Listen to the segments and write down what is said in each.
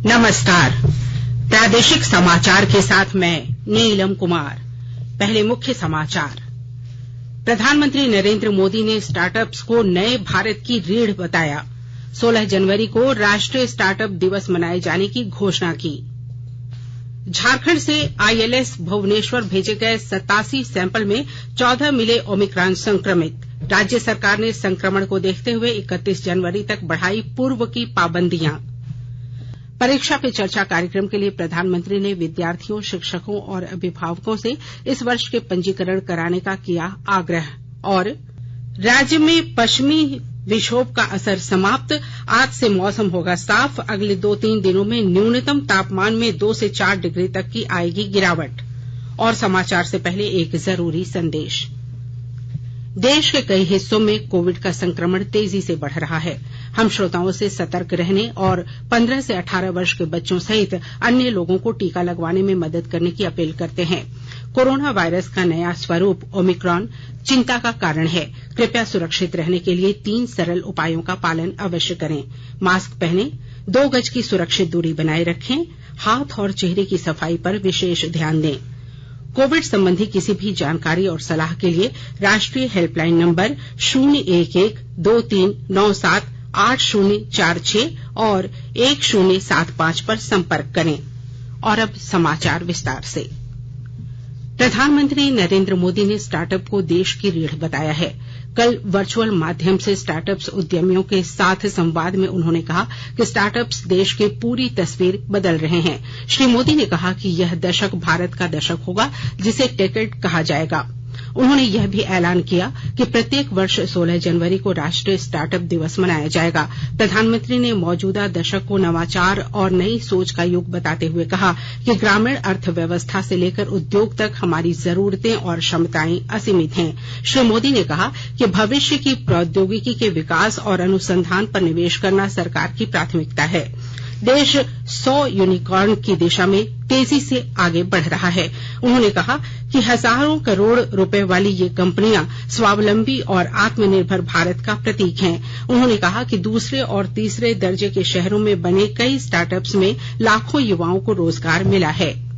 नमस्कार। प्रादेशिक समाचार के साथ मैं नीलम कुमार। पहले मुख्य समाचार। प्रधानमंत्री नरेंद्र मोदी ने स्टार्टअप्स को नए भारत की रीढ़ बताया। 16 जनवरी को राष्ट्रीय स्टार्टअप दिवस मनाए जाने की घोषणा की। झारखंड से आईएलएस भुवनेश्वर भेजे गए 87 सैंपल में 14 मिले ओमिक्रॉन संक्रमित। राज्य सरकार ने संक्रमण को देखते हुए 31 जनवरी तक बढ़ाई पूर्व की पाबंदियां। परीक्षा पे चर्चा कार्यक्रम के लिए प्रधानमंत्री ने विद्यार्थियों, शिक्षकों और अभिभावकों से इस वर्ष के पंजीकरण कराने का किया आग्रह। और राज्य में पश्चिमी विक्षोभ का असर समाप्त, आज से मौसम होगा साफ। अगले 2-3 दिनों में न्यूनतम तापमान में 2 से 4 डिग्री तक की आएगी गिरावट। और समाचार से पहले एक जरूरी संदेश। देश के कई हिस्सों में कोविड का संक्रमण तेजी से बढ़ रहा है। हम श्रोताओं से सतर्क रहने और 15 से 18 वर्ष के बच्चों सहित अन्य लोगों को टीका लगवाने में मदद करने की अपील करते हैं। कोरोना वायरस का नया स्वरूप ओमिक्रॉन चिंता का कारण है। कृपया सुरक्षित रहने के लिए 3 सरल उपायों का पालन अवश्य करें। मास्क पहनें, 2 गज की सुरक्षित दूरी बनाए रखें, हाथ और चेहरे की सफाई पर विशेष ध्यान दें। कोविड संबंधी किसी भी जानकारी और सलाह के लिए राष्ट्रीय हेल्पलाइन नंबर 011-2397-8046 और 1075 पर संपर्क करें। और अब समाचार विस्तार से। प्रधानमंत्री नरेंद्र मोदी ने स्टार्टअप को देश की रीढ़ बताया है। कल वर्चुअल माध्यम से स्टार्टअप्स उद्यमियों के साथ संवाद में उन्होंने कहा कि स्टार्टअप्स देश की पूरी तस्वीर बदल रहे हैं। श्री मोदी ने कहा कि यह दशक भारत का दशक होगा, जिसे टेकेड कहा जाएगा। उन्होंने यह भी ऐलान किया कि प्रत्येक वर्ष 16 जनवरी को राष्ट्रीय स्टार्टअप दिवस मनाया जाएगा। प्रधानमंत्री ने मौजूदा दशक को नवाचार और नई सोच का युग बताते हुए कहा कि ग्रामीण अर्थव्यवस्था से लेकर उद्योग तक हमारी जरूरतें और क्षमताएं असीमित हैं। श्री मोदी ने कहा कि भविष्य की प्रौद्योगिकी के विकास और अनुसंधान पर निवेश करना सरकार की प्राथमिकता है। देश 100 यूनिकॉर्न की दिशा में तेजी से आगे बढ़ रहा है। उन्होंने कहा कि हजारों करोड़ रुपए वाली ये कंपनियां स्वावलंबी और आत्मनिर्भर भारत का प्रतीक हैं। उन्होंने कहा कि दूसरे और तीसरे दर्जे के शहरों में बने कई स्टार्टअप्स में लाखों युवाओं को रोजगार मिला है।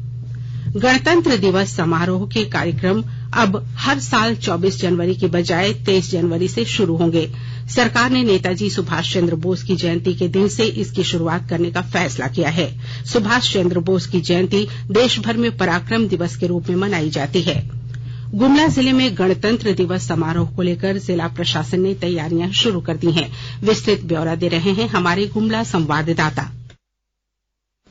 गणतंत्र दिवस समारोह के कार्यक्रम अब हर साल 24 जनवरी की बजाय 23 जनवरी से शुरू होंगे। सरकार ने नेताजी सुभाष चंद्र बोस की जयंती के दिन से इसकी शुरुआत करने का फैसला किया है। सुभाष चंद्र बोस की जयंती देश भर में पराक्रम दिवस के रूप में मनाई जाती है। गुमला जिले में गणतंत्र दिवस समारोह को लेकर जिला प्रशासन ने तैयारियां शुरू कर दी हैं। विस्तृत ब्यौरा दे रहे हैं हमारे गुमला संवाददाता।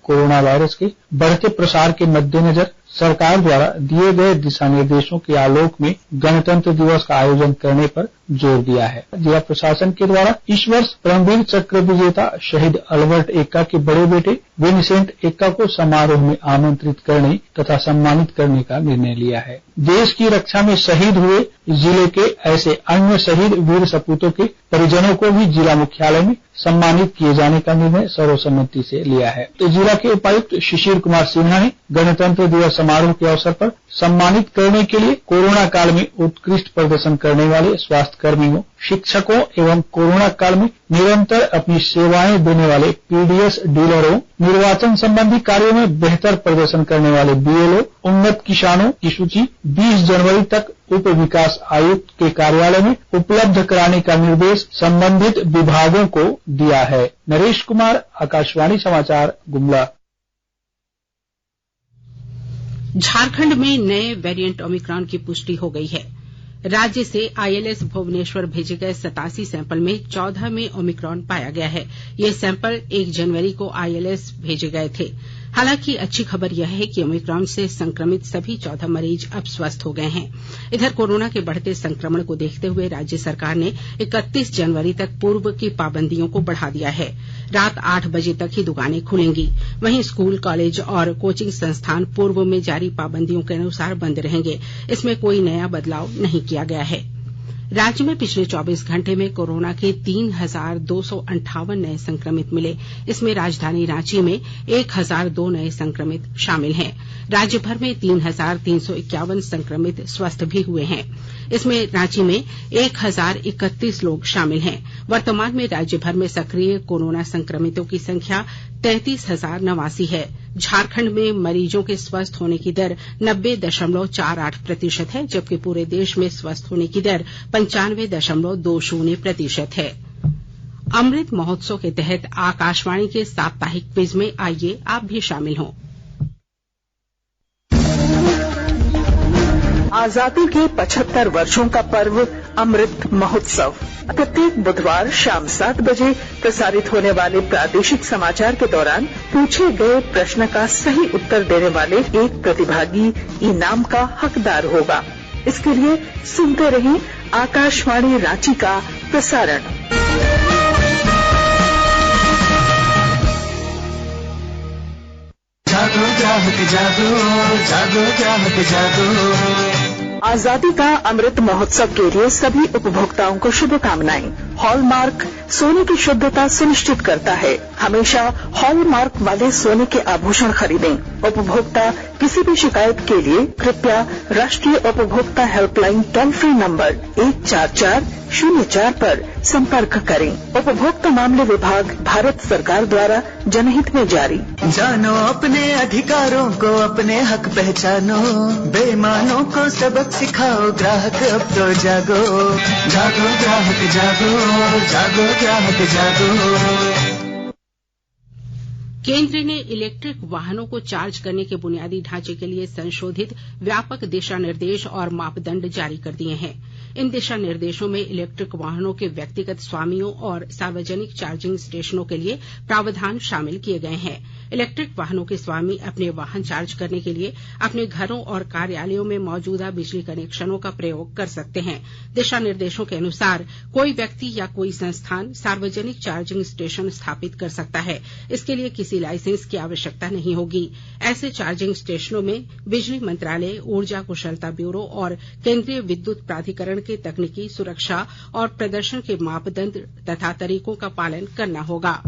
कोरोना वायरस के बढ़ते प्रसार के मद्देनजर सरकार द्वारा दिए गए दिशा निर्देशों के आलोक में गणतंत्र दिवस का आयोजन करने पर जोर दिया है। जिला प्रशासन के द्वारा इस वर्ष परमवीर चक्र विजेता शहीद अल्बर्ट एक्का के बड़े बेटे विंसेंट एक्का को समारोह में आमंत्रित करने तथा सम्मानित करने का निर्णय लिया है। देश की रक्षा में शहीद हुए जिले के ऐसे अन्य शहीद वीर सपूतों के परिजनों को भी जिला मुख्यालय में सम्मानित किए जाने का निर्णय सर्वसम्मति से लिया है। तो जिला के उपायुक्त शिशिर कुमार सिन्हा ने गणतंत्र दिवस समारोह के अवसर पर सम्मानित करने के लिए कोरोना काल में उत्कृष्ट प्रदर्शन करने वाले स्वास्थ्य कर्मियों, शिक्षकों एवं कोरोना काल में निरंतर अपनी सेवाएं देने वाले पीडीएस डीलरों, निर्वाचन संबंधी कार्यों में बेहतर प्रदर्शन करने वाले बीएलओ, उन्नत किसानों की सूची 20 जनवरी तक उप विकास आयुक्त के कार्यालय में उपलब्ध कराने का निर्देश संबंधित विभागों को दिया है। नरेश कुमार, आकाशवाणी समाचार, गुमला। झारखंड में नए वेरिएंट ओमिक्रॉन की पुष्टि हो गई है। राज्य से आईएलएस भुवनेश्वर भेजे गए 87 सैंपल में 14 में ओमिक्रॉन पाया गया है। ये सैंपल 1 जनवरी को आईएलएस भेजे गए थे। हालांकि अच्छी खबर यह है कि ओमिक्रॉन से संक्रमित सभी 14 मरीज अब स्वस्थ हो गए हैं। इधर कोरोना के बढ़ते संक्रमण को देखते हुए राज्य सरकार ने 31 जनवरी तक पूर्व की पाबंदियों को बढ़ा दिया है। रात 8 बजे तक ही दुकानें खुलेंगी। वहीं स्कूल, कॉलेज और कोचिंग संस्थान पूर्व में जारी पाबंदियों के अनुसार बंद रहेंगे। इसमें कोई नया बदलाव नहीं किया गया है। राज्य में पिछले 24 घंटे में कोरोना के 3,258 नए संक्रमित मिले। इसमें राजधानी रांची में 1,002 नए संक्रमित शामिल हैं। राज्य भर में 3,351 संक्रमित स्वस्थ भी हुए हैं। इसमें रांची में 1,031 लोग शामिल हैं। वर्तमान में राज्य भर में सक्रिय कोरोना संक्रमितों की संख्या 33,089 है। झारखंड में मरीजों के स्वस्थ होने की दर 90.48% है, जबकि पूरे देश में स्वस्थ होने की दर 95.20% है। अमृत महोत्सव के तहत आकाशवाणी के साप्ताहिक क्विज में आइए आप भी शामिल हों। आजादी के 75 वर्षों का पर्व अमृत महोत्सव प्रत्येक बुधवार शाम 7 बजे प्रसारित होने वाले प्रादेशिक समाचार के दौरान पूछे गए प्रश्न का सही उत्तर देने वाले एक प्रतिभागी इनाम का हकदार होगा। इसके लिए सुनते रहें आकाशवाणी रांची का प्रसारण। जागो ग्राहक जागो, जागो ग्राहक जागो। आजादी का अमृत महोत्सव के लिए सभी उपभोक्ताओं को शुभकामनाएं। हॉलमार्क सोने की शुद्धता सुनिश्चित करता है। हमेशा हॉलमार्क वाले सोने के आभूषण खरीदें। उपभोक्ता किसी भी शिकायत के लिए कृपया राष्ट्रीय उपभोक्ता हेल्पलाइन टोल फ्री नंबर 14404 पर संपर्क करें। उपभोक्ता मामले विभाग, भारत सरकार द्वारा जनहित में जारी। जानो अपने अधिकारों को, अपने हक पहचानो, बेईमानों को सबक सिखाओ, ग्राहक अब तो जागो, जागो ग्राहक जागो, जागो ग्राहक जागो। केंद्र ने इलेक्ट्रिक वाहनों को चार्ज करने के बुनियादी ढांचे के लिए संशोधित व्यापक दिशा निर्देश और मापदंड जारी कर दिए हैं। इन दिशा निर्देशों में इलेक्ट्रिक वाहनों के व्यक्तिगत स्वामियों और सार्वजनिक चार्जिंग स्टेशनों के लिए प्रावधान शामिल किए गए हैं। इलेक्ट्रिक वाहनों के स्वामी अपने वाहन चार्ज करने के लिए अपने घरों और कार्यालयों में मौजूदा बिजली कनेक्शनों का प्रयोग कर सकते हैं। दिशा निर्देशों के अनुसार कोई व्यक्ति या कोई संस्थान सार्वजनिक चार्जिंग स्टेशन स्थापित कर सकता है। इसके लिए किसी लाइसेंस की आवश्यकता नहीं होगी। ऐसे चार्जिंग स्टेशनों में बिजली मंत्रालय, ऊर्जा कुशलता ब्यूरो और केंद्रीय विद्युत प्राधिकरण के तकनीकी, सुरक्षा और प्रदर्शन के मापदंड तथा तरीकों का पालन करना होगा।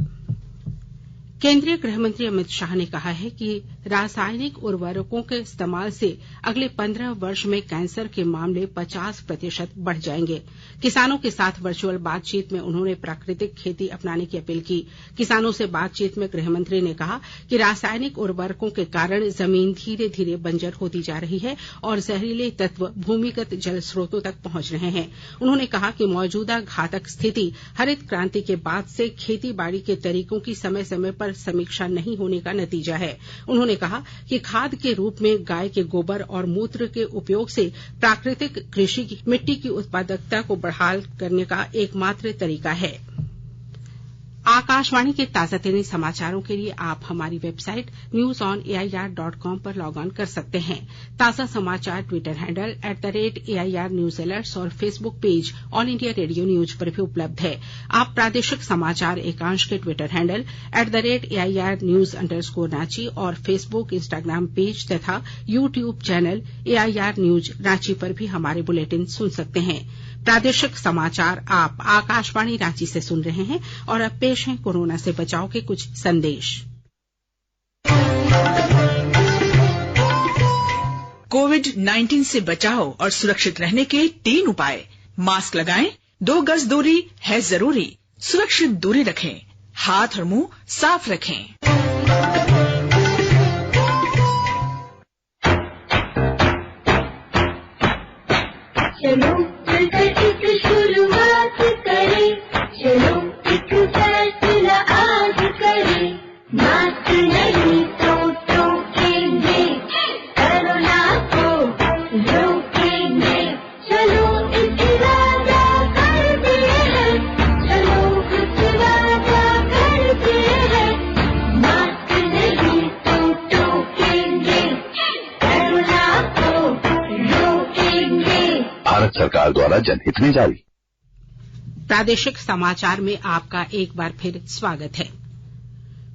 केंद्रीय गृह मंत्री अमित शाह ने कहा है कि रासायनिक उर्वरकों के इस्तेमाल से अगले 15 वर्ष में कैंसर के मामले 50% बढ़ जाएंगे। किसानों के साथ वर्चुअल बातचीत में उन्होंने प्राकृतिक खेती अपनाने की अपील की। किसानों से बातचीत में गृह मंत्री ने कहा कि रासायनिक उर्वरकों के कारण जमीन धीरे धीरे बंजर होती जा रही है और जहरीले तत्व भूमिगत जल स्रोतों तक पहुंच रहे हैं। उन्होंने कहा कि मौजूदा घातक स्थिति हरित क्रांति के बाद से खेती बाड़ी के तरीकों की समय समय पर समीक्षा नहीं होने का नतीजा है। उन्होंने कहा कि खाद के रूप में गाय के गोबर और मूत्र के उपयोग से प्राकृतिक कृषि की मिट्टी की उत्पादकता को बहाल करने का एकमात्र तरीका है। आकाशवाणी के ताजातरीन समाचारों के लिए आप हमारी वेबसाइट newsonair.com पर लॉग ऑन कर सकते हैं। ताजा समाचार Twitter handle @AIR News Alerts और Facebook page all India radio news पर भी उपलब्ध है। आप प्रादेशिक समाचार एकांश के ट्विटर हैंडल @AIR News _ और फेसबुक, इंस्टाग्राम पेज तथा YouTube channel AIR News Ranchi पर भी हमारे बुलेटिन सुन सकते हैं। प्रादेशिक समाचार आप आकाशवाणी रांची से सुन रहे हैं और अब पेश है कोरोना से बचाव के कुछ संदेश। कोविड-19 से बचाव और सुरक्षित रहने के 3 उपाय। मास्क लगाएं, 2 गज दूरी है जरूरी, सुरक्षित दूरी रखें, हाथ और मुंह साफ रखें। चलो एक शुरुआत करें, चलो एक फैसला आज करें, मास्क नहीं तो टोकेंगे, कोरोना को रोकेंगे, चलो एक वादा करते हैं, चलो कुछ वादा करते हैं, मास्क नहीं तो टोकेंगे, कोरोना को रोकेंगे। भारत सरकार द्वारा जनहित में जारी। प्रादेशिक समाचार में आपका एक बार फिर स्वागत है।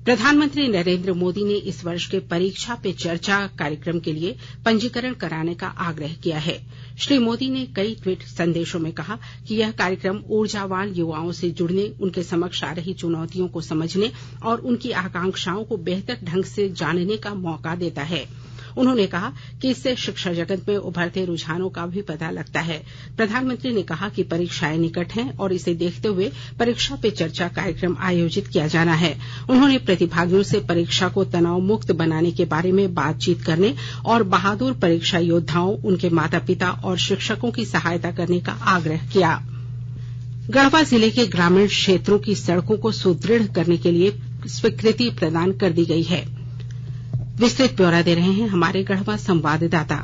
प्रधानमंत्री नरेंद्र मोदी ने इस वर्ष के परीक्षा पे चर्चा कार्यक्रम के लिए पंजीकरण कराने का आग्रह किया है। श्री मोदी ने कई ट्वीट संदेशों में कहा कि यह कार्यक्रम ऊर्जावान युवाओं से जुड़ने, उनके समक्ष आ रही चुनौतियों को समझने और उनकी आकांक्षाओं को बेहतर ढंग से जानने का मौका देता है। उन्होंने कहा कि इससे शिक्षा जगत में उभरते रुझानों का भी पता लगता है। प्रधानमंत्री ने कहा कि परीक्षाएं निकट हैं और इसे देखते हुए परीक्षा पे चर्चा कार्यक्रम आयोजित किया जाना है। उन्होंने प्रतिभागियों से परीक्षा को तनाव मुक्त बनाने के बारे में बातचीत करने और बहादुर परीक्षा योद्धाओं, उनके माता पिता और शिक्षकों की सहायता करने का आग्रह किया। गढ़वा जिले के ग्रामीण क्षेत्रों की सड़कों को सुदृढ़ करने के लिए स्वीकृति प्रदान कर दी गई है। विस्तृत ब्यौरा दे रहे हैं हमारे गढ़वा संवाददाता।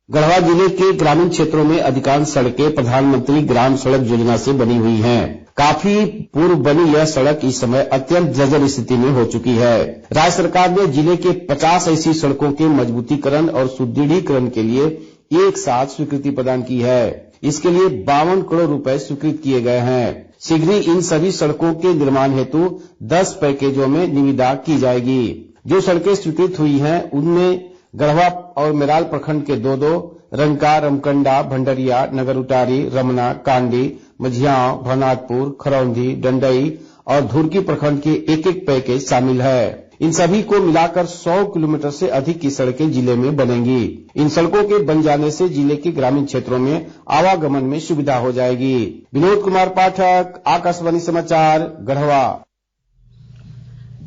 गढ़वा जिले के ग्रामीण क्षेत्रों में अधिकांश सड़कें प्रधानमंत्री ग्राम सड़क योजना से बनी हुई हैं। काफी पूर्व बनी यह सड़क इस समय अत्यंत जर्जर स्थिति में हो चुकी है। राज्य सरकार ने जिले के 50 ऐसी सड़कों के मजबूतीकरण और सुदृढ़ीकरण के लिए एक साथ स्वीकृति प्रदान की है। इसके लिए 52 करोड़ रुपए स्वीकृत किए गए हैं। शीघ्र ही इन सभी सड़कों के निर्माण हेतु 10 पैकेजों में निविदा की जाएगी। जो सड़कें स्वीकृत हुई हैं उनमें गढ़वा और मेराल प्रखंड के 2-2, रंका, रमकंडा, भंडरिया, नगर उटारी, रमना, कांडी, मझियाव, भवनाथपुर, खरौंधी, डंडई और धुरकी प्रखंड के एक पैकेज शामिल है। इन सभी को मिलाकर 100 किलोमीटर से अधिक की सड़कें जिले में बनेंगी। इन सड़कों के बन जाने से जिले के ग्रामीण क्षेत्रों में आवागमन में सुविधा हो जाएगी। विनोद कुमार पाठक, आकाशवाणी समाचार, गढ़वा।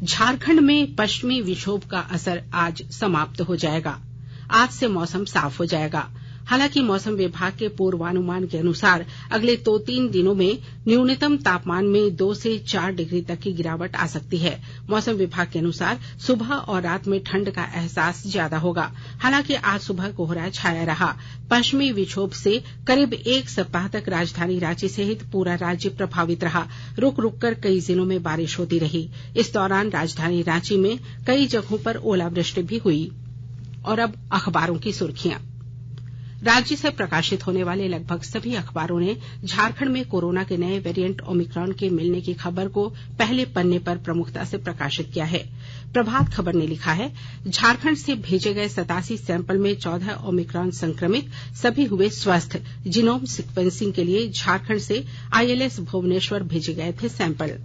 झारखंड में पश्चिमी विक्षोभ का असर आज समाप्त हो जाएगा। आज से मौसम साफ हो जाएगा। हालांकि मौसम विभाग के पूर्वानुमान के अनुसार अगले 2-3 दिनों में न्यूनतम तापमान में 2 से 4 डिग्री तक की गिरावट आ सकती है। मौसम विभाग के अनुसार सुबह और रात में ठंड का एहसास ज्यादा होगा। हालांकि आज सुबह कोहरा छाया रहा। पश्चिमी विक्षोभ से करीब 1 सप्ताह तक राजधानी रांची सहित पूरा राज्य प्रभावित रहा। रुक रुक कर कई जिलों में बारिश होती रही। इस दौरान राजधानी रांची में कई जगहों पर ओलावृष्टि भी हुई। और अब अखबारों की सुर्खियां। राज्य से प्रकाशित होने वाले लगभग सभी अखबारों ने झारखंड में कोरोना के नए वेरिएंट ओमिक्रॉन के मिलने की खबर को पहले पन्ने पर प्रमुखता से प्रकाशित किया है। प्रभात खबर ने लिखा है, झारखंड से भेजे गए 87 सैंपल में 14 ओमिक्रॉन संक्रमित, सभी हुए स्वस्थ। जीनोम सीक्वेंसिंग के लिए झारखंड से आईएलएस भुवनेश्वर भेजे गए थे सैंपल।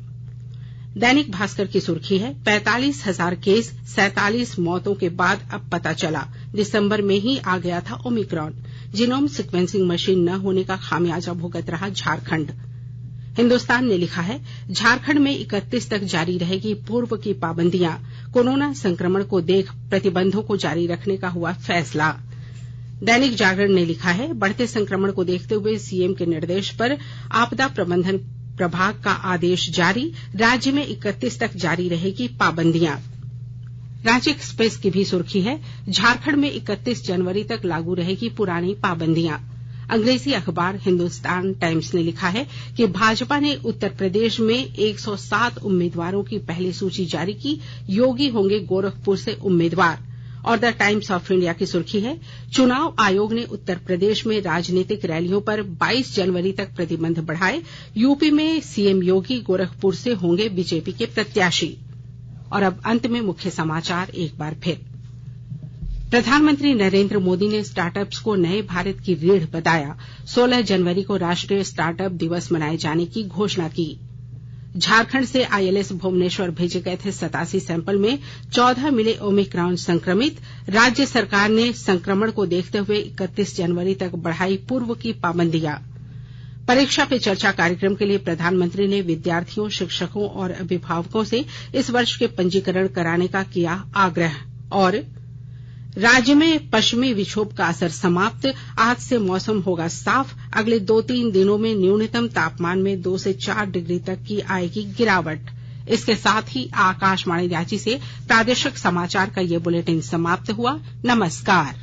दैनिक भास्कर की सुर्खी है, 45,000 केस, 47 मौतों के बाद अब पता चला, दिसंबर में ही आ गया था ओमिक्रॉन। जीनोम सीक्वेंसिंग मशीन न होने का खामियाजा भुगत रहा झारखंड। हिंदुस्तान ने लिखा है, झारखंड में 31 तक जारी रहेगी पूर्व की पाबंदियां, कोरोना संक्रमण को देख प्रतिबंधों को जारी रखने का हुआ फैसला। दैनिक जागरण ने लिखा है, बढ़ते संक्रमण को देखते हुए सीएम के निर्देश पर आपदा प्रबंधन प्रभाग का आदेश जारी, राज्य में 31 तक जारी रहेगी पाबंदियां। रांची एक्सप्रेस की भी सुर्खी है, झारखंड में 31 जनवरी तक लागू रहेगी पुरानी पाबंदियां। अंग्रेजी अखबार हिंदुस्तान टाइम्स ने लिखा है कि भाजपा ने उत्तर प्रदेश में 107 उम्मीदवारों की पहली सूची जारी की, योगी होंगे गोरखपुर से उम्मीदवार। और द टाइम्स ऑफ इंडिया की सुर्खी है, चुनाव आयोग ने उत्तर प्रदेश में राजनीतिक रैलियों पर 22 जनवरी तक प्रतिबंध बढ़ाए, यूपी में सीएम योगी गोरखपुर से होंगे बीजेपी के प्रत्याशी। और अब अंत में मुख्य समाचार एक बार फिर। प्रधानमंत्री नरेंद्र मोदी ने स्टार्टअप्स को नए भारत की रीढ़ बताया। 16 जनवरी को राष्ट्रीय स्टार्टअप दिवस मनाए जाने की घोषणा की। झारखंड से आईएलएस भुवनेश्वर भेजे गए थे 87 सैंपल में 14 मिले ओमिक्रॉन संक्रमित। राज्य सरकार ने संक्रमण को देखते हुए 31 जनवरी तक बढ़ाई पूर्व की पाबंदियां। परीक्षा पे चर्चा कार्यक्रम के लिए प्रधानमंत्री ने विद्यार्थियों, शिक्षकों और अभिभावकों से इस वर्ष के पंजीकरण कराने का किया आग्रह। और राज्य में पश्चिमी विक्षोभ का असर समाप्त, आज से मौसम होगा साफ, अगले 2-3 दिनों में न्यूनतम तापमान में 2 से 4 डिग्री तक की आएगी गिरावट। इसके साथ ही आकाशवाणी रांची से प्रादेशिक समाचार का ये बुलेटिन समाप्त हुआ। नमस्कार।